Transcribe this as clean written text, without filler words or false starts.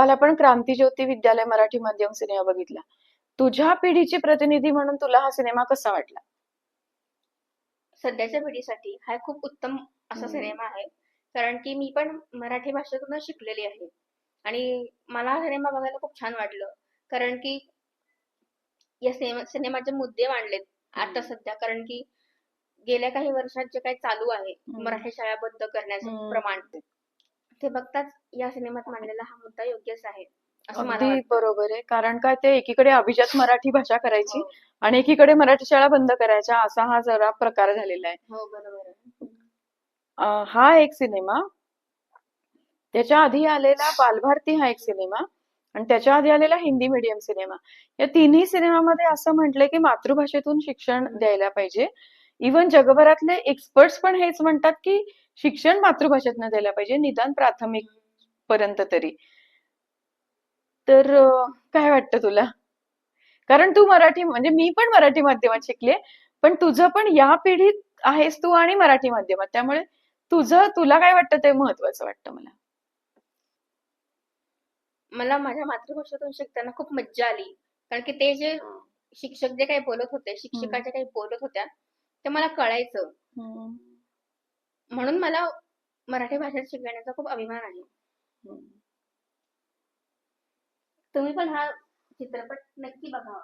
काल आपण क्रांतीज्योती विद्यालय मराठी माध्यम सिनेमा बघितला. तुझ्या पिढीचे प्रतिनिधी म्हणून तुला हा सिनेमा कसा वाटला? सध्याच्या पिढीसाठी हा खूप उत्तम असा हम्म. सिनेमा आहे. कारण की मी पण मराठी भाषेतूनच शिकलेली आहे आणि मला हा सिनेमा बघायला खूप छान वाटलं. कारण की या सिनेमाचे मुद्दे मांडलेत आता सध्या. कारण की गेल्या काही वर्षात जे काही चालू आहे मराठी शाळा बंद करण्याचं प्रमाण, ते बघताच या सिनेमात मांडलेला हा मुद्दा योग्यच आहे असं मला अगदी वाटतं. बरोबर आहे. कारण काय ते एकीकडे अभिजात मराठी भाषा करायची हो आणि एकीकडे मराठी शाळा बंद करायच्या असा हा जरा प्रकार झालेला आहे. हो बरोबर आहे. हा एक सिनेमा, त्याच्या आधी आलेला बालभारती हा एक सिनेमा आणि त्याच्या आधी आलेला हिंदी मीडियम सिनेमा. या तिन्ही सिनेमामध्ये असं म्हटलंय की मातृभाषेतून शिक्षण द्यायला पाहिजे. इव्हन जगभरातले एक्सपर्ट्स पण हेच म्हणतात की शिक्षण मातृभाषेतनं द्यायला पाहिजे, निदान प्राथमिक पर्यंत तरी. तर काय वाटतं तुला? कारण तू मराठी, म्हणजे मी पण मराठी माध्यमात शिकले, पण तुझं पण या पिढीत आहेस तू आणि मराठी माध्यमात, त्यामुळे तुला काय वाटतं ते महत्वाचं वाटतं मला. मला माझ्या मातृभाषेतून शिकताना खूप मज्जा आली. कारण की ते जे शिक्षक जे काही बोलत होते, शिक्षिका हम्म. जे काही बोलत होत्या, ते मला कळायचं. हम्म. म्हणून मला मराठी भाषेत शिकण्याचा खूप अभिमान आहे. हम्म. तुम्ही पण हा चित्रपट नक्की बघावा.